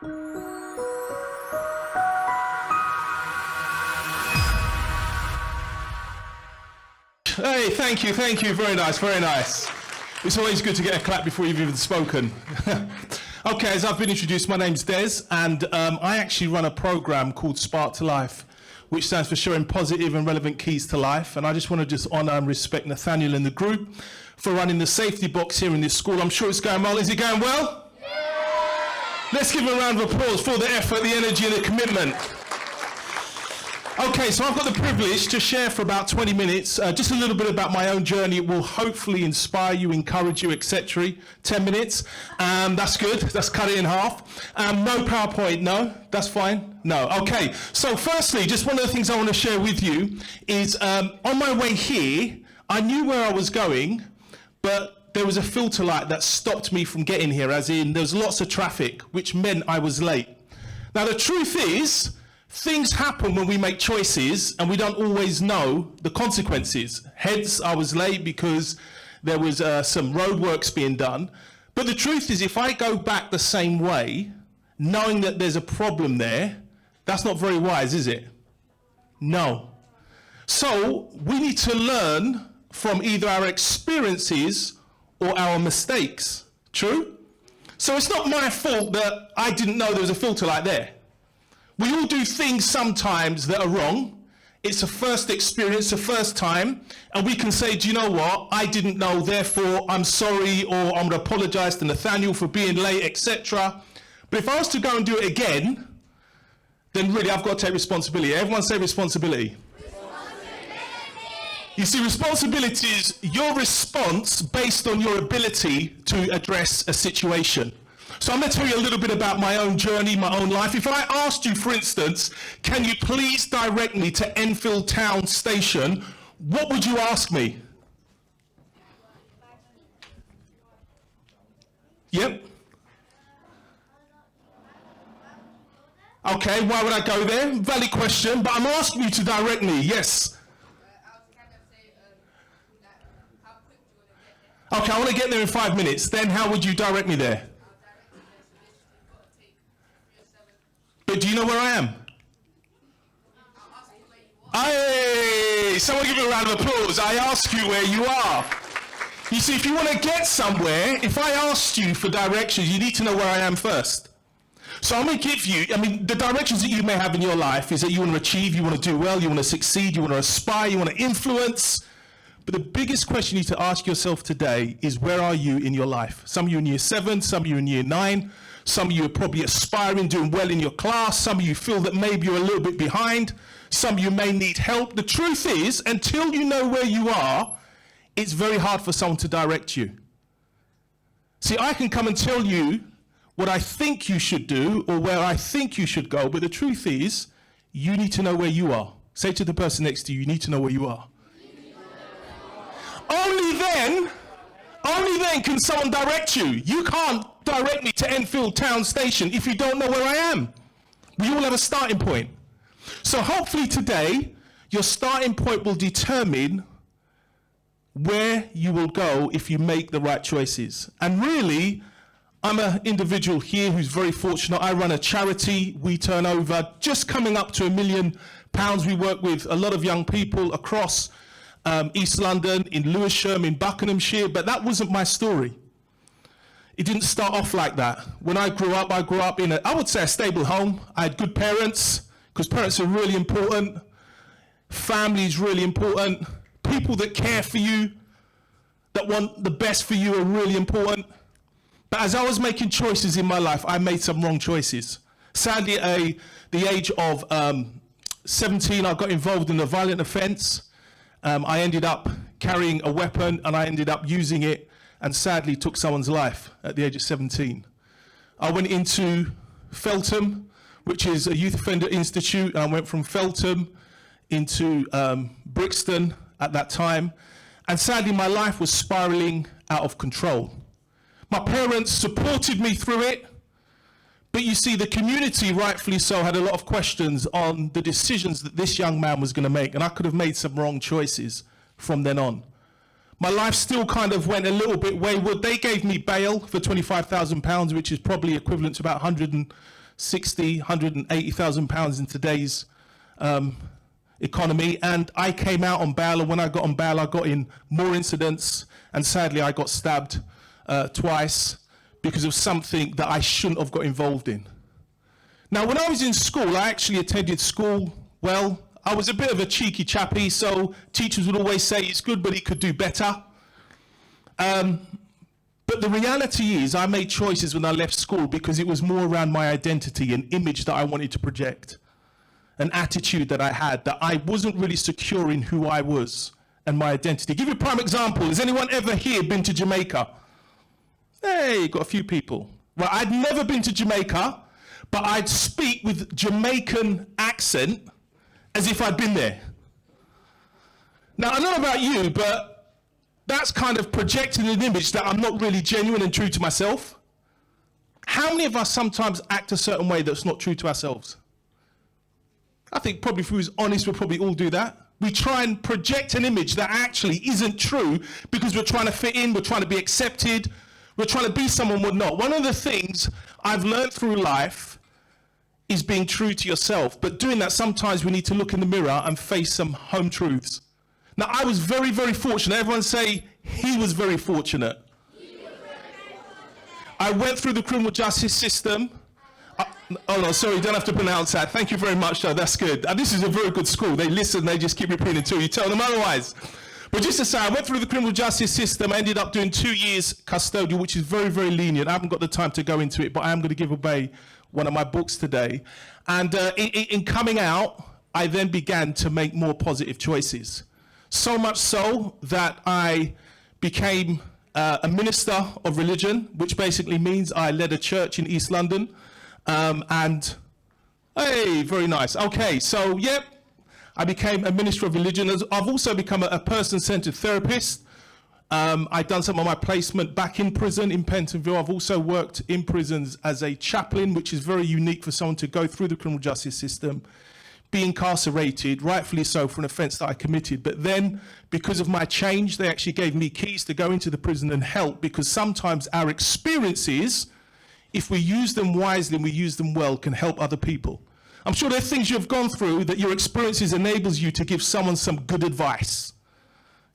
Hey, thank you, very nice, very nice. It's always good to get a clap before you've even spoken. Okay, as I've been introduced, my name's Dez, and I actually run a program called Spark2Life, which stands for Showing Positive and Relevant Keys to Life, and I just want to just honour and respect Nathaniel and the group for running the safety box here in this school. I'm sure it's going well. Is it going well? Yeah. Let's give a round of applause for the effort, the energy, and the commitment. Okay, so I've got the privilege to share for about 20 minutes, just a little bit about my own journey. It will hopefully inspire you, encourage you, etc. 10 minutes, that's good, let's cut it in half. No PowerPoint, no, that's fine, no. Okay, so firstly, just one of the things I want to share with you is on my way here, I knew where I was going, but there was a filter light that stopped me from getting here, as in there was lots of traffic, which meant I was late. Now the truth is, things happen when we make choices and we don't always know the consequences. Hence, I was late because there was some roadworks being done. But the truth is, if I go back the same way, knowing that there's a problem there, that's not very wise, is it? No. So we need to learn from either our experiences or our mistakes. True? So it's not my fault that I didn't know there was a filter light there. We all do things sometimes that are wrong. It's a first experience, a first time, and we can say, do you know what? I didn't know, therefore I'm sorry, or I'm going to apologize to Nathaniel for being late, etc. But if I was to go and do it again, then really I've got to take responsibility. Everyone say responsibility. You see, responsibility is your response based on your ability to address a situation. So I'm going to tell you a little bit about my own journey, my own life. If I asked you, for instance, can you please direct me to Enfield Town Station, what would you ask me? Yep. Okay, why would I go there? Valid question, but I'm asking you to direct me, yes. Okay, I want to get there in 5 minutes. Then how would you direct me there? But do you know where I am? Hey, someone give me a round of applause. I ask you where you are. You see, if you want to get somewhere, if I asked you for directions, you need to know where I am first. So I'm going to give you, the directions that you may have in your life is that you want to achieve, you want to do well, you want to succeed, you want to aspire, you want to influence. But the biggest question you need to ask yourself today is, where are you in your life? Some of you in year 7, some of you in year 9. Some of you are probably aspiring, doing well in your class. Some of you feel that maybe you're a little bit behind. Some of you may need help. The truth is, until you know where you are, it's very hard for someone to direct you. See, I can come and tell you what I think you should do or where I think you should go, but the truth is, you need to know where you are. Say to the person next to you, you need to know where you are. Only then can someone direct you. You can't direct me to Enfield Town Station if you don't know where I am. We all have a starting point. So hopefully today, your starting point will determine where you will go if you make the right choices. And really, I'm an individual here who's very fortunate. I run a charity. We turn over just coming up to £1 million. We work with a lot of young people across East London, in Lewisham, in Buckinghamshire, but that wasn't my story. It didn't start off like that. When I grew up in I would say a stable home. I had good parents, because parents are really important. Family is really important. People that care for you, that want the best for you, are really important. But as I was making choices in my life, I made some wrong choices. Sadly, at the age of 17, I got involved in a violent offense. I ended up carrying a weapon and I ended up using it and sadly took someone's life at the age of 17. I went into Feltham, which is a youth offender institute, and I went from Feltham into Brixton at that time. And sadly, my life was spiraling out of control. My parents supported me through it, but you see, the community, rightfully so, had a lot of questions on the decisions that this young man was going to make, and I could have made some wrong choices from then on. My life still kind of went a little bit wayward. They gave me bail for £25,000, which is probably equivalent to about 60, 180,000 pounds in today's economy. And I came out on bail, and when I got on bail, I got in more incidents, and sadly I got stabbed twice because of something that I shouldn't have got involved in. Now, when I was in school, I actually attended school well. I was a bit of a cheeky chappy, so teachers would always say it's good, but he could do better. But the reality is I made choices when I left school because it was more around my identity, an image that I wanted to project, an attitude that I had, that I wasn't really secure in who I was and my identity. Give you a prime example. Has anyone ever here been to Jamaica? Hey, got a few people. Well, I'd never been to Jamaica, but I'd speak with Jamaican accent as if I'd been there. Now, I don't know about you, but that's kind of projecting an image that I'm not really genuine and true to myself. How many of us sometimes act a certain way that's not true to ourselves? I think probably if we was honest, we'll probably all do that. We try and project an image that actually isn't true because we're trying to fit in, we're trying to be accepted, we're trying to be someone we're not. One of the things I've learned through life is being true to yourself. But doing that, sometimes we need to look in the mirror and face some home truths. Now, I was very, very fortunate. Everyone say, he was very fortunate. I went through the criminal justice system. Oh no, sorry, you don't have to pronounce that. Thank you very much, though. That's good. This is a very good school. They listen, they just keep repeating until you tell them otherwise. But just to say, I went through the criminal justice system. I ended up doing 2 years custodial, which is very, very lenient. I haven't got the time to go into it, but I am going to give away one of my books today. And in coming out, I then began to make more positive choices. So much so that I became a minister of religion, which basically means I led a church in East London. And, hey, very nice. Okay, so, yep, I became a minister of religion. I've also become a person-centered therapist. I've done some of my placement back in prison in Pentonville. I've also worked in prisons as a chaplain, which is very unique for someone to go through the criminal justice system, be incarcerated, rightfully so, for an offence that I committed. But then, because of my change, they actually gave me keys to go into the prison and help, because sometimes our experiences, if we use them wisely and we use them well, can help other people. I'm sure there are things you've gone through that your experiences enables you to give someone some good advice.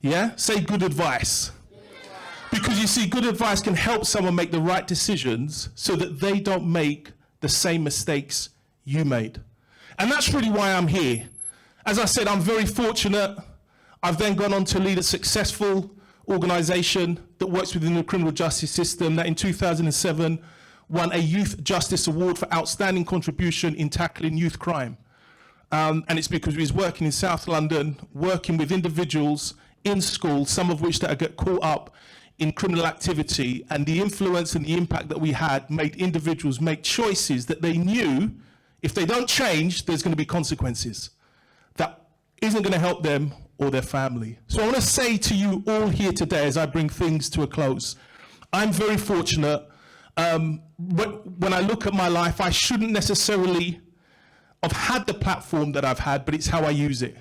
Yeah? Say good advice. Because you see, good advice can help someone make the right decisions so that they don't make the same mistakes you made. And that's really why I'm here. As I said, I'm very fortunate. I've then gone on to lead a successful organisation that works within the criminal justice system that in 2007 won a Youth Justice Award for outstanding contribution in tackling youth crime. And it's because we was working in South London, working with individuals in school, some of which that get caught up in criminal activity, and the influence and the impact that we had made individuals make choices that they knew if they don't change, there's going to be consequences that isn't going to help them or their family. So I want to say to you all here today, as I bring things to a close, I'm very fortunate. When I look at my life, I shouldn't necessarily have had the platform that I've had, but it's how I use it.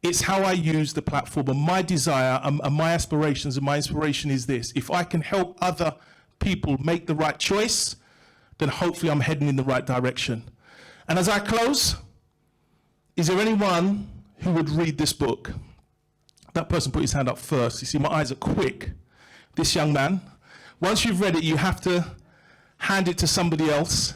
It's how I use the platform, and my desire and my aspirations and my inspiration is this: if I can help other people make the right choice, then hopefully I'm heading in the right direction. And as I close, is there anyone who would read this book? That person put his hand up first. You see, my eyes are quick. This young man. Once you've read it, you have to hand it to somebody else.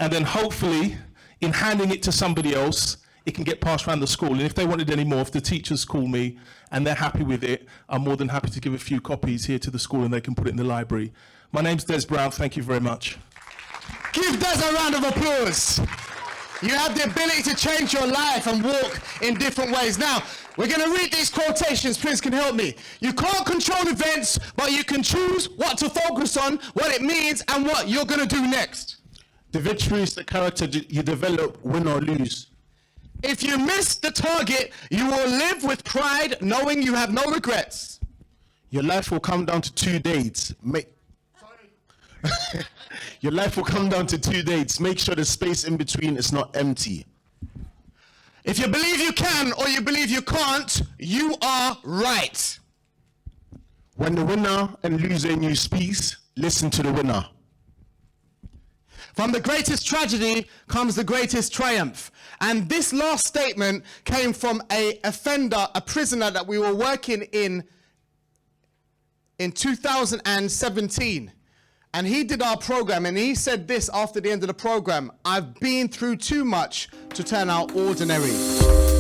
And then hopefully, in handing it to somebody else, it can get passed around the school. And if they wanted any more, if the teachers call me and they're happy with it, I'm more than happy to give a few copies here to the school and they can put it in the library. My name's Dez Brown. Thank you very much. Give Dez a round of applause. You have the ability to change your life and walk in different ways. Now, we're going to read these quotations. Prince can help me. You can't control events, but you can choose what to focus on, what it means, and what you're going to do next. The victory is the character you develop, win or lose. If you miss the target, you will live with pride, knowing you have no regrets. Your life will come down to 2 dates. Your life will come down to 2 dates. Make sure the space in between is not empty. If you believe you can or you believe you can't, you are right. When the winner and loser in you speaks, listen to the winner. From the greatest tragedy comes the greatest triumph. And this last statement came from a offender, a prisoner that we were working in 2017. And he did our program, and he said this after the end of the program: "I've been through too much to turn out ordinary."